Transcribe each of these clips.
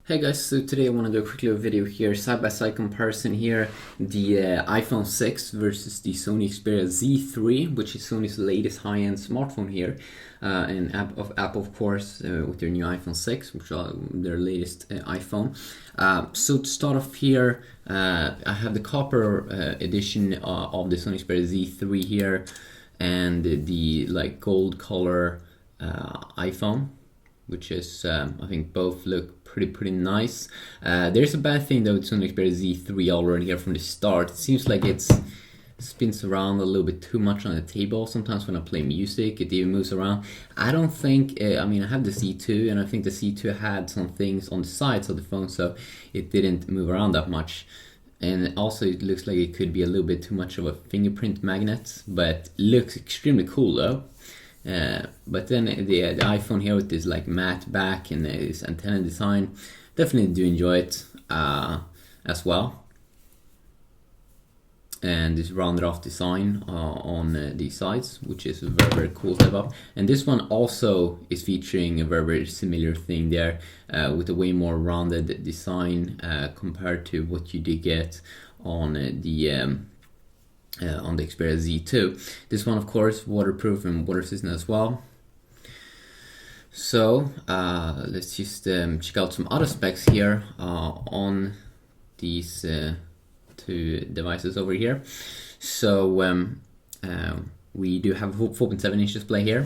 Hey guys, so today I want to do a quick little video here, side-by-side comparison here, the iPhone 6 versus the Sony Xperia Z3, which is Sony's latest high-end smartphone here, and Apple of course, with their new iPhone 6, which are their latest iPhone. So to start off here, I have the copper edition of the Sony Xperia Z3 here, and the like gold color iPhone, which is I think both look pretty nice. There's a bad thing though with Sony Xperia Z3 already here from the start. It seems like it spins around a little bit too much on the table. Sometimes when I play music, it even moves around. I don't think, I mean, I have the Z2, and I think the Z2 had some things on the sides of the phone, so it didn't move around that much. And also it looks like it could be a little bit too much of a fingerprint magnet, but looks extremely cool though. But then the iPhone here with this like matte back and this antenna design, definitely do enjoy it as well. And this rounded off design on these sides, which is a very cool step up. And this one also is featuring a very similar thing there, with a way more rounded design compared to what you did get on the Xperia Z2. This one, of course, waterproof and water resistant as well. So let's just check out some other specs here on these two devices over here. So we do have a 4.7-inch display here,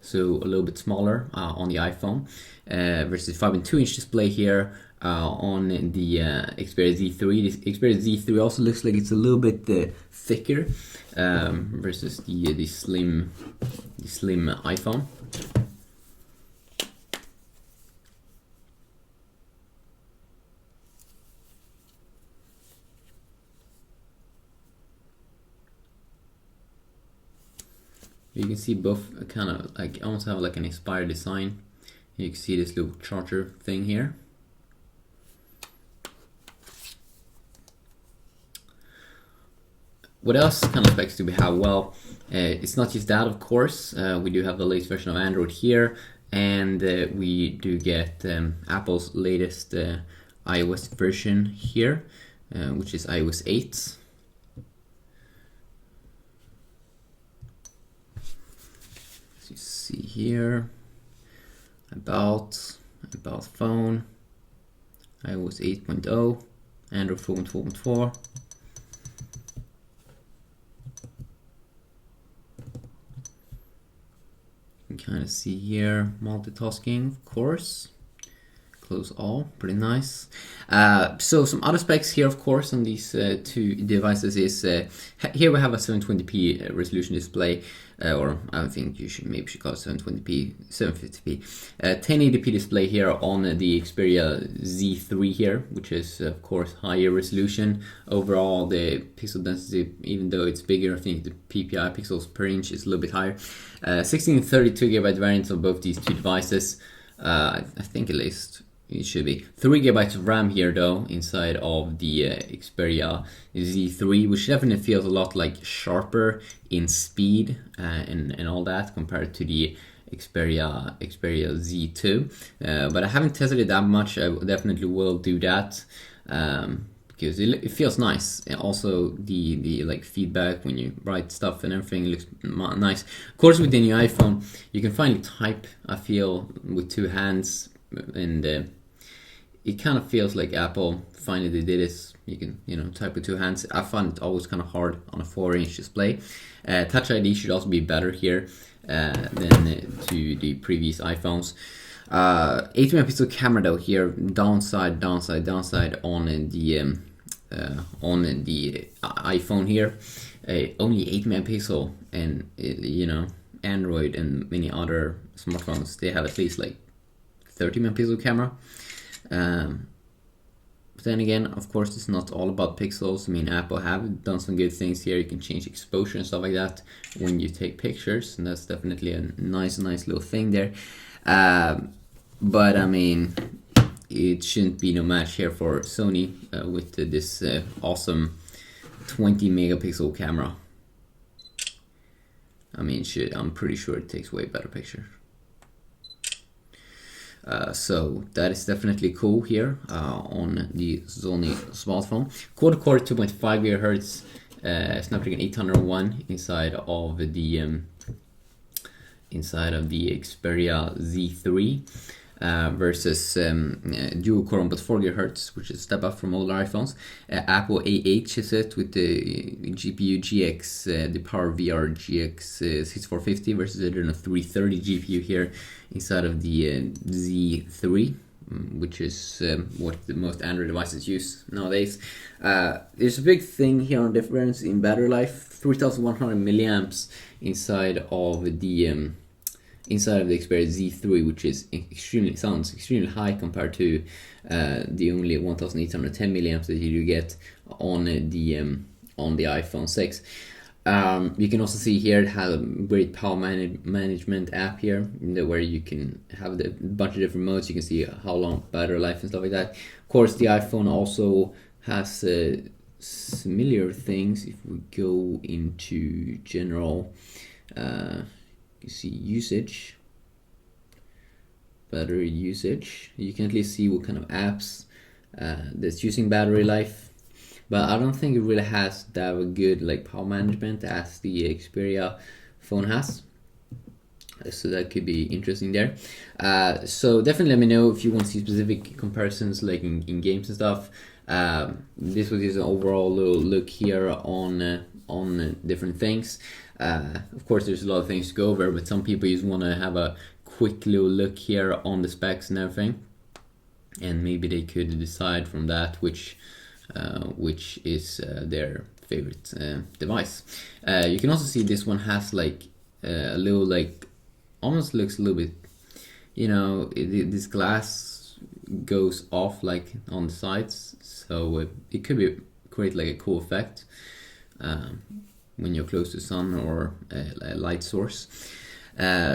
so a little bit smaller on the iPhone, versus 5.2-inch display here on the Xperia Z3. The Xperia Z3 also looks like it's a little bit thicker versus the slim iPhone. You can see both kind of like almost have like an inspired design. You can see this little charger thing here. What else kind of specs do we have? Well, it's not just that, of course. We do have the latest version of Android here, and we do get Apple's latest iOS version here, which is iOS 8. As you see here, about phone, iOS 8.0, Android 4.4.4. You can kind of see here multitasking, of course. Close all, pretty nice. So some other specs here, of course, on these two devices is here we have a 720p resolution display, or I think you should call it 720p, 750p, 1080p display here on the Xperia Z3 here, which is of course higher resolution. Overall, the pixel density, even though it's bigger, I think the PPI pixels per inch is a little bit higher. 16 and 32GB variants of both these two devices. I think at least it should be 3GB of RAM here though inside of the Xperia Z3, which definitely feels a lot like sharper in speed and all that compared to the Xperia Z2. But I haven't tested it that much. I definitely will do that because it feels nice. And also the like feedback when you write stuff and everything looks nice. Of course, with the new iPhone, you can finally type, I feel, with two hands, and it kind of feels like Apple finally did this. You can type with two hands. I find it always kind of hard on a 4-inch display. Touch ID should also be better here than to the previous iPhones. 8 megapixel camera though here, downside on the iPhone here. Only 8 megapixel, and Android and many other smartphones, they have at least like 30 megapixel camera. But then again, of course, it's not all about pixels. I mean, Apple have done some good things here. You can change exposure and stuff like that when you take pictures, and that's definitely a nice little thing there. But I mean, it shouldn't be no match here for Sony with this awesome 20 megapixel camera. I mean, I'm pretty sure it takes way better pictures. So that is definitely cool here on the Sony smartphone. Quad-core 2.5 GHz Snapdragon 801 inside of the Xperia Z3 versus dual core on but 4 GHz, which is a step up from older iPhones. Apple A8 chipset with the GPU GX, the PowerVR GX 6450 versus the Adreno 330 GPU here inside of the Z3. Which is what the most Android devices use nowadays. There's a big thing here on difference in battery life. 3,100 milliamps inside of the Xperia Z3, which is sounds extremely high compared to the only 1,810 milliamps that you do get on the iPhone 6. You can also see here it has a great power management app here where you can have a bunch of different modes. You can see how long battery life and stuff like that. Of course, the iPhone also has similar things. If we go into general, you see usage, battery usage. You can at least see what kind of apps that's using battery life. But I don't think it really has that good like power management as the Xperia phone has. So that could be interesting there. So definitely let me know if you want to see specific comparisons like in games and stuff. This was just an overall little look here on different things. Of course, there's a lot of things to go over, but some people just want to have a quick little look here on the specs and everything. And maybe they could decide from that which is their favorite device. You can also see this one has like a little like almost looks a little bit, this glass goes off like on the sides, so it could create like a cool effect when you're close to sun or a light source.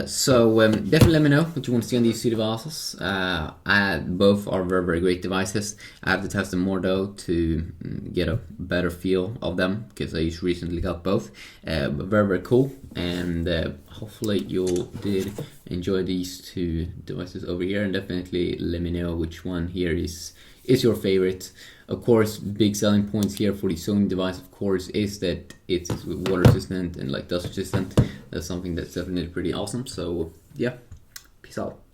So definitely let me know what you want to see on these two devices. Both are very, very great devices. I have to test them more though to get a better feel of them because I just recently got both. But very, very cool, and hopefully you did enjoy these two devices over here, and definitely let me know which one here is your favorite. Of course, big selling points here for the Sony device, of course, is that it's water resistant and like dust resistant. That's something that's definitely pretty awesome. So yeah, peace out.